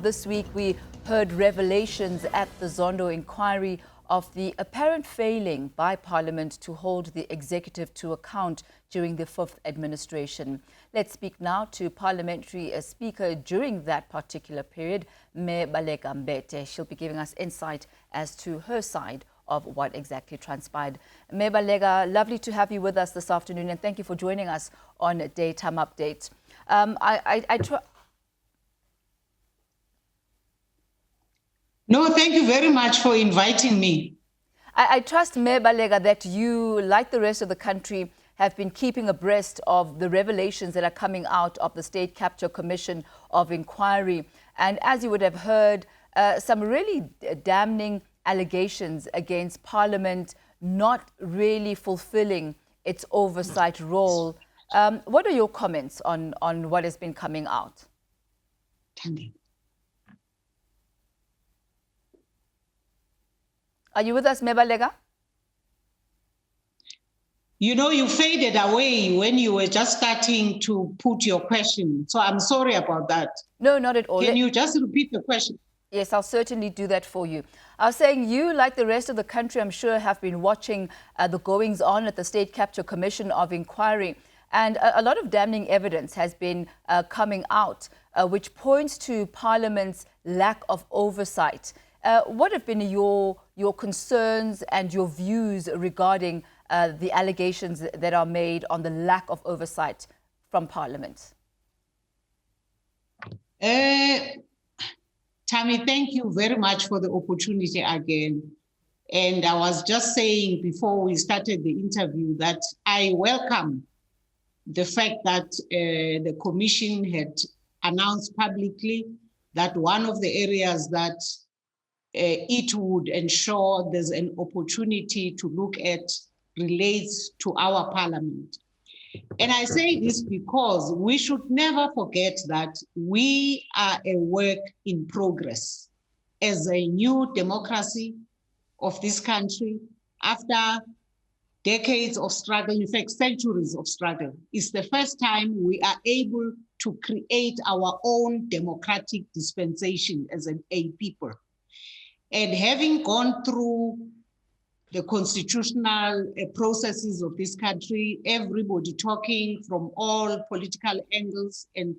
This week, we heard revelations at the Zondo inquiry of the apparent failing by Parliament to hold the executive to account during the fifth administration. Let's speak now to Parliamentary Speaker during that particular period, Thami Baleka Mbete. She'll be giving us insight as to her side of what exactly transpired. Thami Baleka, lovely to have you with us this afternoon, and thank you for joining us on Daytime Update. No, thank you very much for inviting me. I trust, Thami Baleka, that you, like the rest of the country, have been keeping abreast of the revelations that are coming out of the State Capture Commission of Inquiry. And as you would have heard, some really damning allegations against Parliament not really fulfilling its oversight role. What are your comments on what has been coming out? Are you with us, Thami Baleka? You know, you faded away when you were just starting to put your question. So I'm sorry about that. No, not at all. Can you just repeat the question? Yes, I'll certainly do that for you. I was saying you, like the rest of the country, I'm sure, have been watching the goings-on at the State Capture Commission of Inquiry. And a lot of damning evidence has been coming out, which points to Parliament's lack of oversight. What have been your concerns and your views regarding the allegations that are made on the lack of oversight from Parliament? Thami, thank you very much for the opportunity again. And I was just saying before we started the interview that I welcome the fact that the Commission had announced publicly that one of the areas that it would ensure there's an opportunity to look at relates to our Parliament. And I say this because we should never forget that we are a work in progress. As a new democracy of this country, after decades of struggle, in fact, centuries of struggle, it's the first time we are able to create our own democratic dispensation as a people. And having gone through the constitutional processes of this country, everybody talking from all political angles and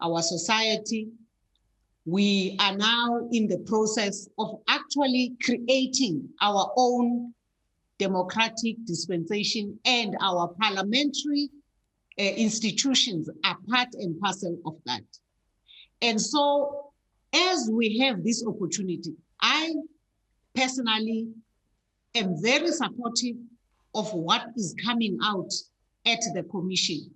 our society, we are now in the process of actually creating our own democratic dispensation, and our parliamentary institutions are part and parcel of that. And so as we have this opportunity, I personally am very supportive of what is coming out at the Commission,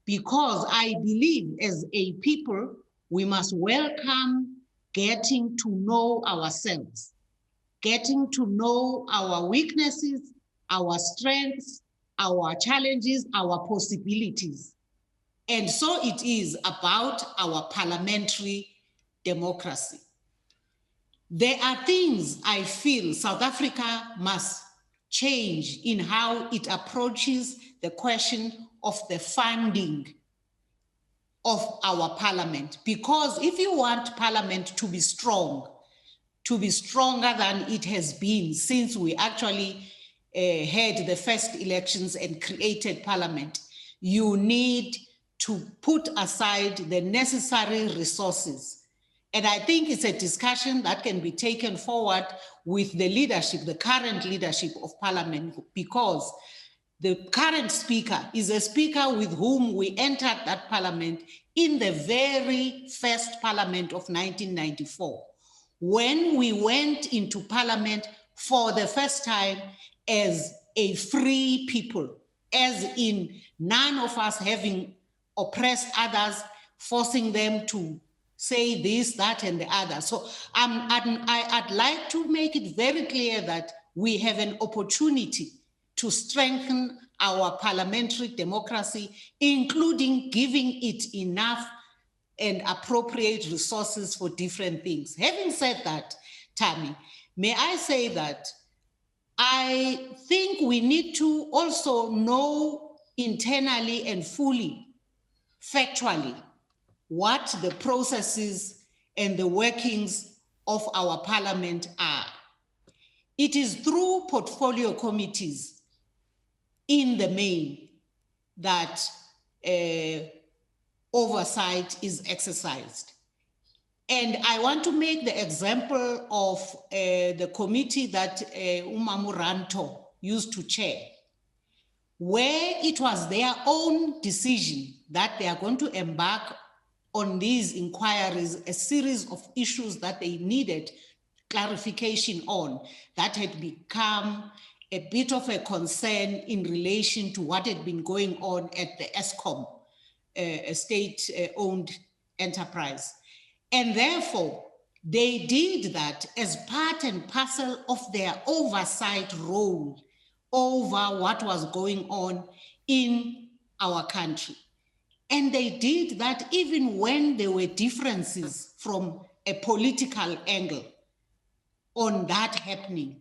because I believe as a people, we must welcome getting to know ourselves, getting to know our weaknesses, our strengths, our challenges, our possibilities. And so it is about our parliamentary democracy. There are things I feel South Africa must change in how it approaches the question of the funding of our parliament. Because if you want parliament to be strong, to be stronger than it has been since we actually had the first elections and created parliament, you need to put aside the necessary resources. And I think it's a discussion that can be taken forward with the leadership, the current leadership of Parliament, because the current speaker is a speaker with whom we entered that Parliament in the very first Parliament of 1994, when we went into Parliament for the first time as a free people, as in none of us having oppressed others, forcing them to say this, that, and the other. So I'd like to make it very clear that we have an opportunity to strengthen our parliamentary democracy, including giving it enough and appropriate resources for different things. Having said that, Thami, may I say that I think we need to also know internally and fully, factually, what the processes and the workings of our parliament are. It is through portfolio committees in the main that oversight is exercised. And I want to make the example of the committee that Umamuranto used to chair, where it was their own decision that they are going to embark on these inquiries, a series of issues that they needed clarification on, that had become a bit of a concern in relation to what had been going on at the ESCOM, a state-owned enterprise. And therefore, they did that as part and parcel of their oversight role over what was going on in our country. And they did that even when there were differences from a political angle on that happening.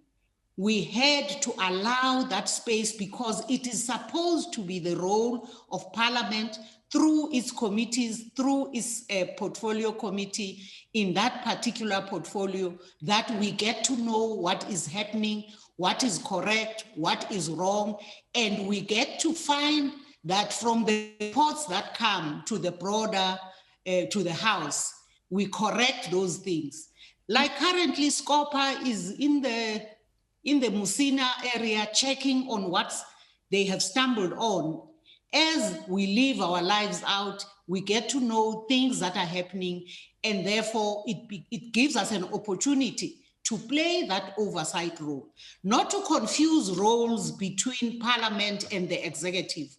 We had to allow that space because it is supposed to be the role of Parliament through its committees, through its portfolio committee in that particular portfolio, that we get to know what is happening, what is correct, what is wrong, and we get to find that from the reports that come to the broader, to the House, we correct those things. Like currently, Scopa is in the Musina area checking on what they have stumbled on. As we live our lives out, we get to know things that are happening, and therefore it gives us an opportunity to play that oversight role, not to confuse roles between Parliament and the executive,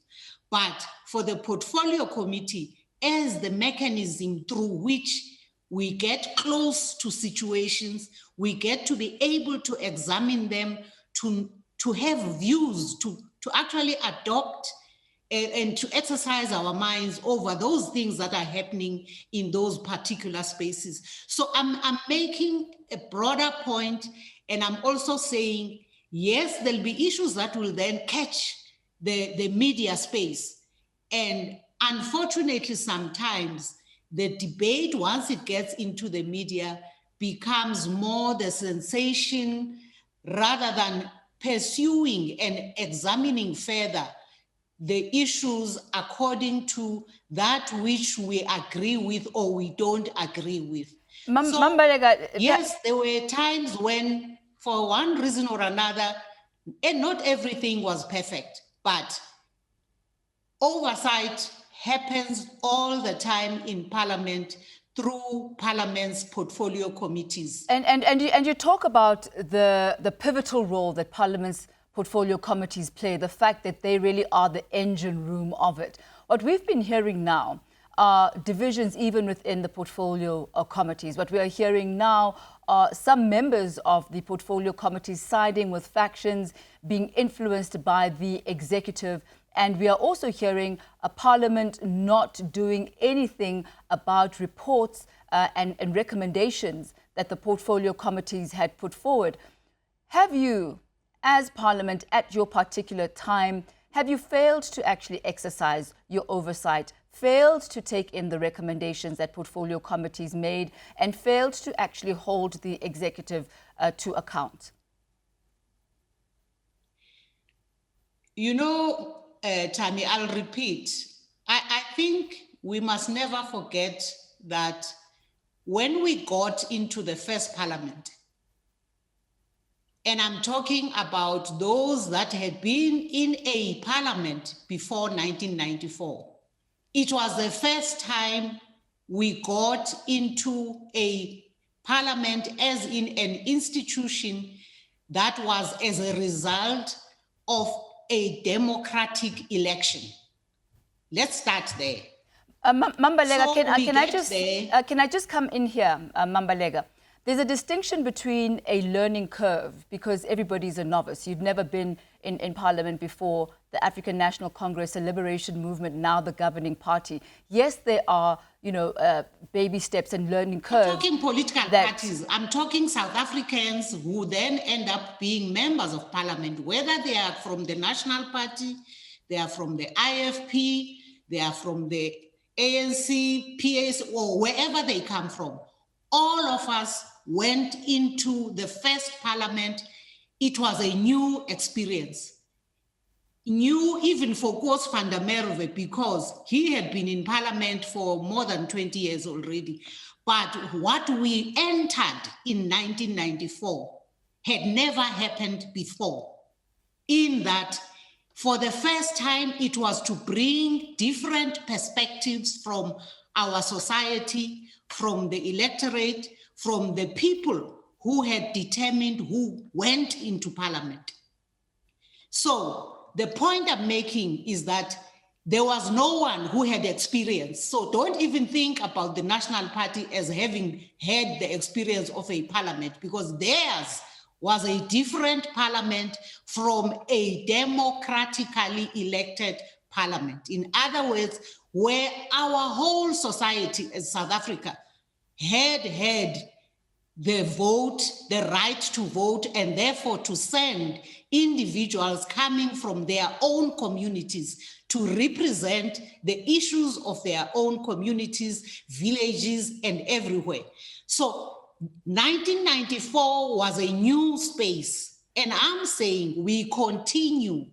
but for the portfolio committee as the mechanism through which we get close to situations, we get to be able to examine them, to have views, to actually adopt and to exercise our minds over those things that are happening in those particular spaces. So I'm making a broader point, and I'm also saying, yes, there'll be issues that will then catch the media space. And unfortunately, sometimes the debate, once it gets into the media, becomes more the sensation rather than pursuing and examining further the issues according to that which we agree with or we don't agree with. Yes, there were times when, for one reason or another, and not everything was perfect, but oversight happens all the time in Parliament through Parliament's portfolio committees. And you talk about the pivotal role that Parliament's portfolio committees play, the fact that they really are the engine room of it. What we've been hearing now are divisions even within the portfolio committees. What we are hearing now are some members of the portfolio committees siding with factions, being influenced by the executive. And we are also hearing a Parliament not doing anything about reports and recommendations that the portfolio committees had put forward. Have you, as Parliament at your particular time, have you failed to actually exercise your oversight, failed to take in the recommendations that portfolio committees made, and failed to actually hold the executive to account? You know, Thami, I'll repeat. I think we must never forget that when we got into the first Parliament, and I'm talking about those that had been in a Parliament before 1994, it was the first time we got into a Parliament as in an institution that was as a result of a democratic election. Let's start there. Mambalega, can I just come in here, Mambalega? There's a distinction between a learning curve, because everybody's a novice. You've never been in Parliament before, the African National Congress, a liberation movement, now the governing party. Yes, there are, baby steps and learning curves. I'm talking political parties. I'm talking South Africans who then end up being members of Parliament, whether they are from the National Party, they are from the IFP, they are from the ANC, PS, or wherever they come from. all of us went into the first parliament. It was a new experience. New even for Koos van der Merwe, because he had been in parliament for more than 20 years already. But what we entered in 1994 had never happened before, in that for the first time it was to bring different perspectives from our society, from the electorate, from the people who had determined who went into parliament. So the point I'm making is that there was no one who had experience. So don't even think about the National Party as having had the experience of a parliament, because theirs was a different parliament from a democratically elected parliament. In other words, where our whole society as South Africa had the vote, the right to vote, and therefore to send individuals coming from their own communities to represent the issues of their own communities, villages, and everywhere. So 1994 was a new space, and I'm saying we continue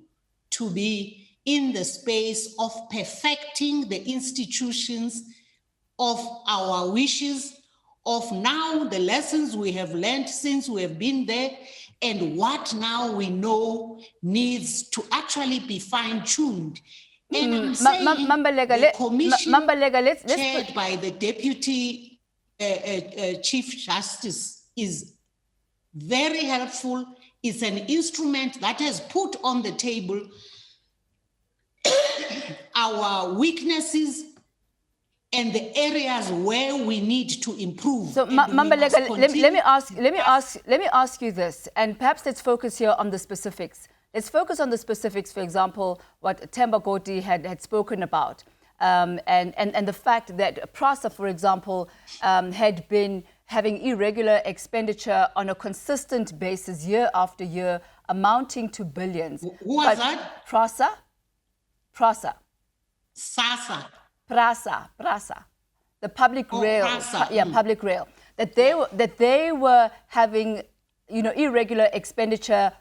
to be in the space of perfecting the institutions of our wishes, of now the lessons we have learned since we have been there, and what now we know needs to actually be fine-tuned. And I'm saying the commission chaired by the Deputy Chief Justice is very helpful. It's an instrument that has put on the table our weaknesses and the areas where we need to improve. So, Mambalega, let me ask you this, and perhaps let's focus here on the specifics. Let's focus on the specifics. For example, what Themba Goti had spoken about, and the fact that PRASA, for example, had been having irregular expenditure on a consistent basis year after year, amounting to billions. Who was that? PRASA. SASA. PRASA, the public rail, PRASA. Public rail, that they were having, irregular expenditure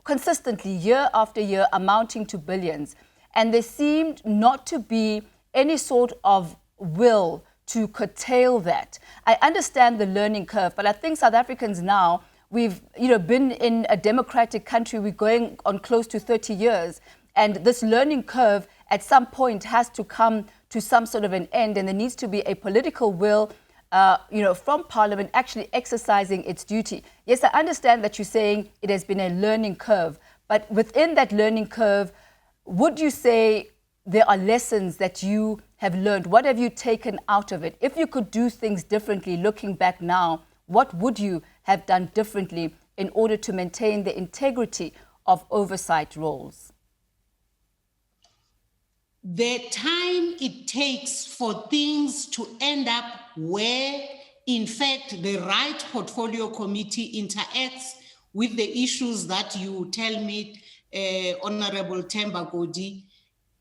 consistently year after year, amounting to billions, and there seemed not to be any sort of will to curtail that. I understand the learning curve, but I think South Africans now, we've been in a democratic country. We're going on close to 30 years, and this learning curve at some point has to come to some sort of an end, and there needs to be a political will, from Parliament actually exercising its duty. Yes, I understand that you're saying it has been a learning curve, but within that learning curve, would you say there are lessons that you have learned? What have you taken out of it? If you could do things differently, looking back now, what would you have done differently in order to maintain the integrity of oversight roles? The time it takes for things to end up where, in fact, the right portfolio committee interacts with the issues that you tell me Honorable Themba Goti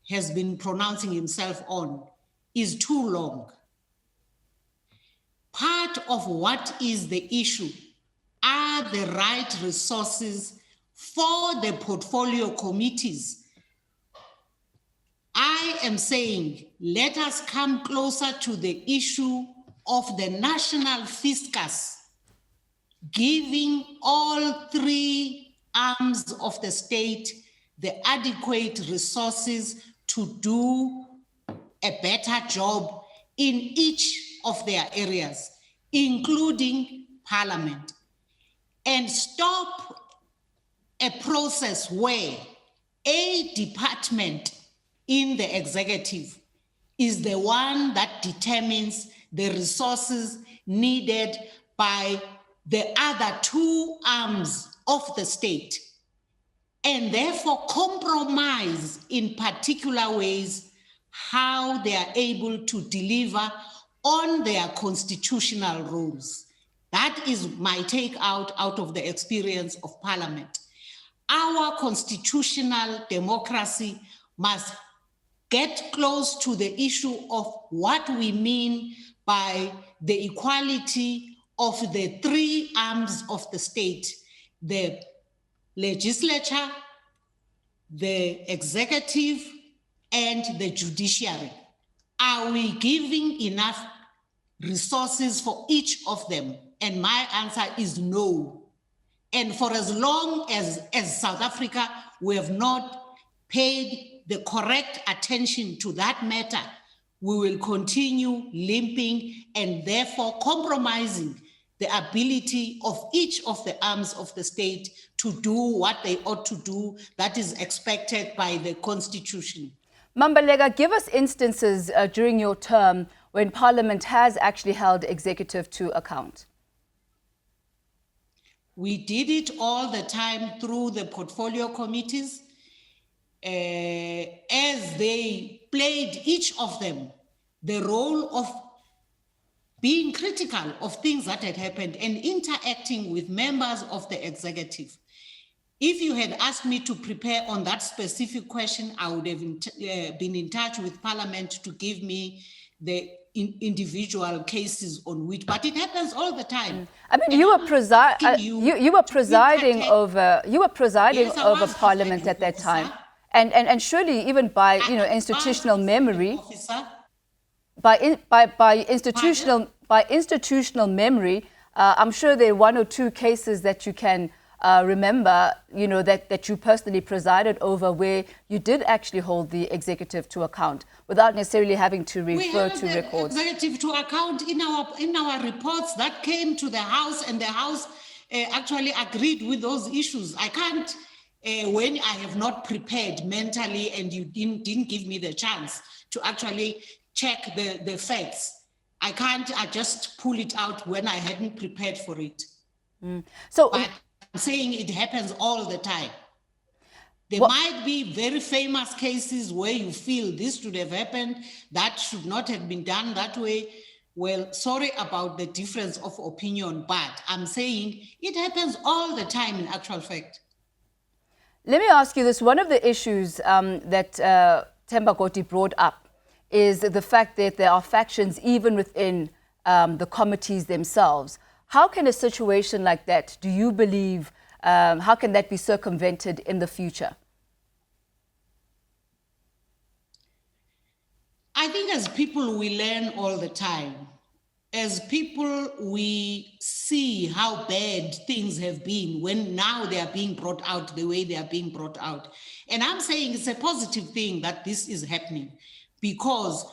has been pronouncing himself on is too long. Part of what is the issue are the right resources for the portfolio committees. I am saying, let us come closer to the issue of the national fiscus, giving all three arms of the state the adequate resources to do a better job in each of their areas, including Parliament, and stop a process where a department in the executive is the one that determines the resources needed by the other two arms of the state, and therefore compromise in particular ways how they are able to deliver on their constitutional roles. That is my take out of the experience of Parliament. Our constitutional democracy must get close to the issue of what we mean by the equality of the three arms of the state, the legislature, the executive, and the judiciary. Are we giving enough resources for each of them? And my answer is no. And for as long as South Africa, we have not paid the correct attention to that matter, we will continue limping and therefore compromising the ability of each of the arms of the state to do what they ought to do, that is expected by the Constitution. Mambaleka, give us instances during your term when Parliament has actually held executive to account. We did it all the time through the portfolio committees, as they played, each of them, the role of being critical of things that had happened and interacting with members of the executive. If you had asked me to prepare on that specific question, I would have been in touch with Parliament to give me the individual cases on which, but it happens all the time. I mean, you were presiding over Parliament at that time, and surely even by institutional memory, by institutional memory, I'm sure there are one or two cases that you can remember, that you personally presided over, where you did actually hold the executive to account without necessarily having to refer to records. Executive to account in our reports that came to the House, and the House actually agreed with those issues. I can't, when I have not prepared mentally and you didn't give me the chance to actually check the facts, I can't just pull it out when I hadn't prepared for it. So. But I'm saying it happens all the time. There might be very famous cases where you feel this should have happened, that should not have been done that way. Well, sorry about the difference of opinion, but I'm saying it happens all the time in actual fact. Let me ask you this. One of the issues that Themba Goti brought up is the fact that there are factions even within the committees themselves. How can a situation like that, do you believe, how can that be circumvented in the future? I think as people, we learn all the time. As people, we see how bad things have been when now they are being brought out the way they are being brought out. And I'm saying it's a positive thing that this is happening, because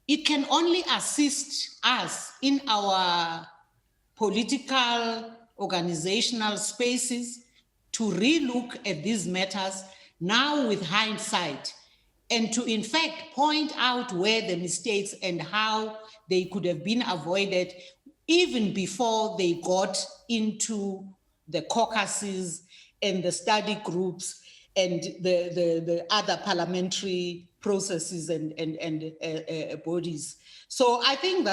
it can only assist us in our political, organizational spaces to relook at these matters now with hindsight, and to in fact point out where the mistakes and how they could have been avoided even before they got into the caucuses and the study groups and the other parliamentary processes and bodies. So I think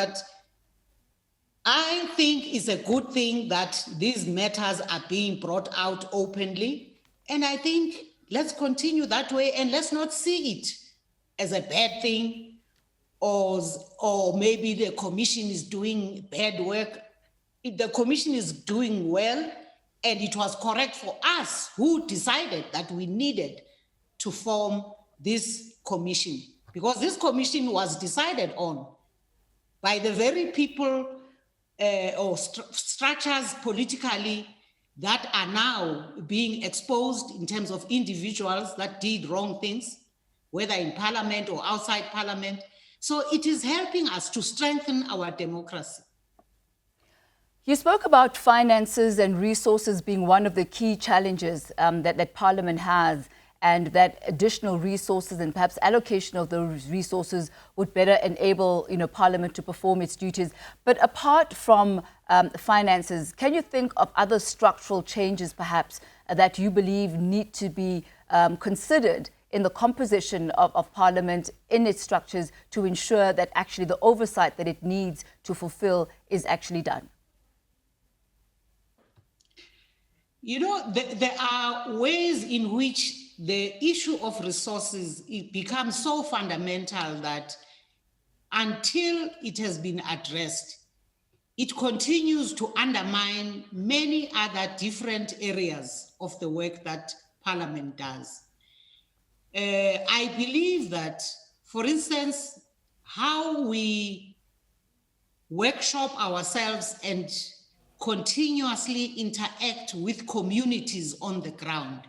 it's a good thing that these matters are being brought out openly. And I think let's continue that way, and let's not see it as a bad thing, or maybe the commission is doing bad work. If the commission is doing well, and it was correct for us who decided that we needed to form this commission, because this commission was decided on by the very people or structures politically that are now being exposed in terms of individuals that did wrong things, whether in Parliament or outside Parliament. So it is helping us to strengthen our democracy. You spoke about finances and resources being one of the key challenges that Parliament has, and that additional resources and perhaps allocation of those resources would better enable Parliament to perform its duties. But apart from finances, can you think of other structural changes perhaps that you believe need to be considered in the composition of Parliament, in its structures, to ensure that actually the oversight that it needs to fulfill is actually done? There are ways in which the issue of resources, it becomes so fundamental that until it has been addressed, it continues to undermine many other different areas of the work that Parliament does. I believe that, for instance, how we workshop ourselves and continuously interact with communities on the ground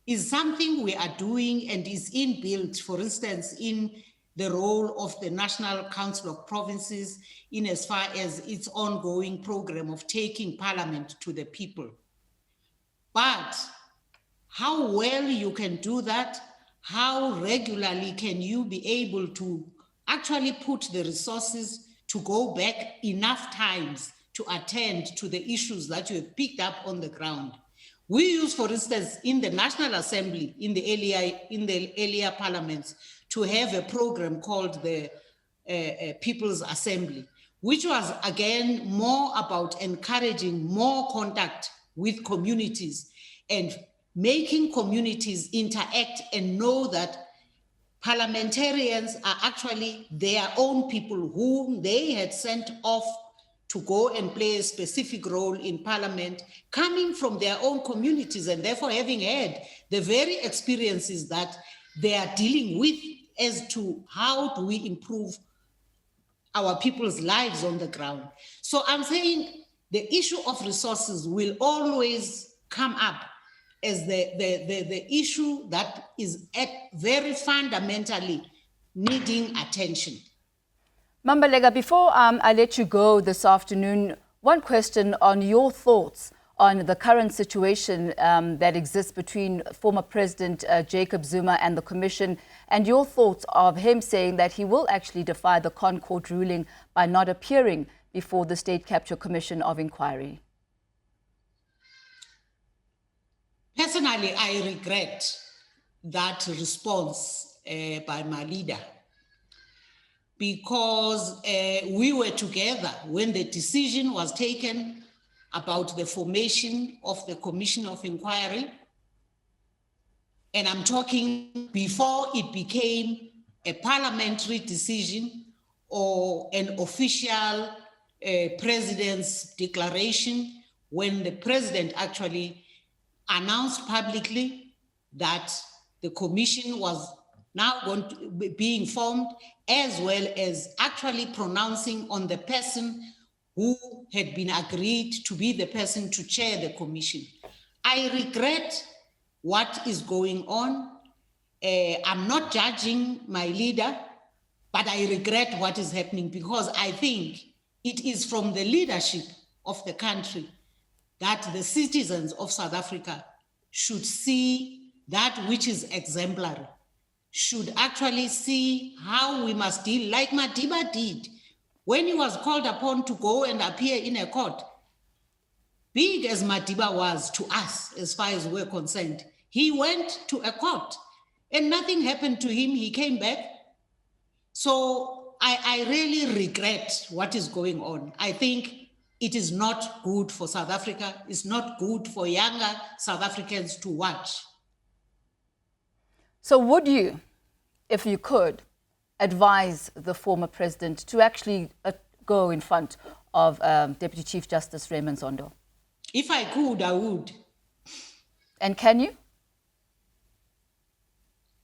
is something we are doing and is inbuilt, for instance, in the role of the National Council of Provinces in as far as its ongoing program of taking Parliament to the people. But how well you can do that, how regularly can you be able to actually put the resources to go back enough times to attend to the issues that you have picked up on the ground. We use, for instance, in the National Assembly, in the earlier parliaments, to have a program called the People's Assembly, which was again more about encouraging more contact with communities and making communities interact and know that parliamentarians are actually their own people whom they had sent off to go and play a specific role in Parliament, coming from their own communities and therefore having had the very experiences that they are dealing with as to how do we improve our people's lives on the ground. So I'm saying the issue of resources will always come up as the issue that is at very fundamentally needing attention. Mambaleka, before I let you go this afternoon, one question on your thoughts on the current situation that exists between former President Jacob Zuma and the Commission, and your thoughts of him saying that he will actually defy the Concord ruling by not appearing before the State Capture Commission of Inquiry. Personally, I regret that response by my leader, because we were together when the decision was taken about the formation of the Commission of Inquiry. And I'm talking before it became a parliamentary decision or an official president's declaration, when the president actually announced publicly that the commission was now going to be being formed, as well as actually pronouncing on the person who had been agreed to be the person to chair the commission. I regret what is going on. I'm not judging my leader, but I regret what is happening, because I think it is from the leadership of the country that the citizens of South Africa should see that which is exemplary, should actually see how we must deal, like Madiba did when he was called upon to go and appear in a court. Big as Madiba was to us, as far as we're concerned, he went to a court and nothing happened to him. He came back. So I really regret what is going on. I think it is not good for South Africa. It's not good for younger South Africans to watch. So would you, if you could, advise the former president to actually go in front of Deputy Chief Justice Raymond Zondo? If I could, I would. And can you?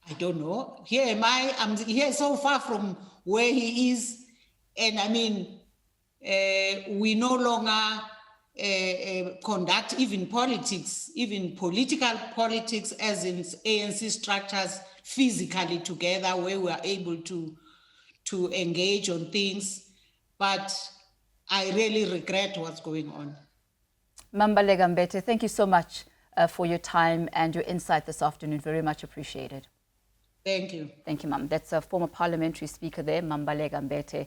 I don't know. Here am I. I'm here so far from where he is. And I mean, we no longer conduct even politics, even political politics, as in ANC structures, physically together, where we are able to engage on things. But I really regret what's going on. Baleka Mbete, thank you so much for your time and your insight this afternoon. Very much appreciated. Thank you. Thank you, Ma'am. That's a former parliamentary speaker there, Baleka Mbete.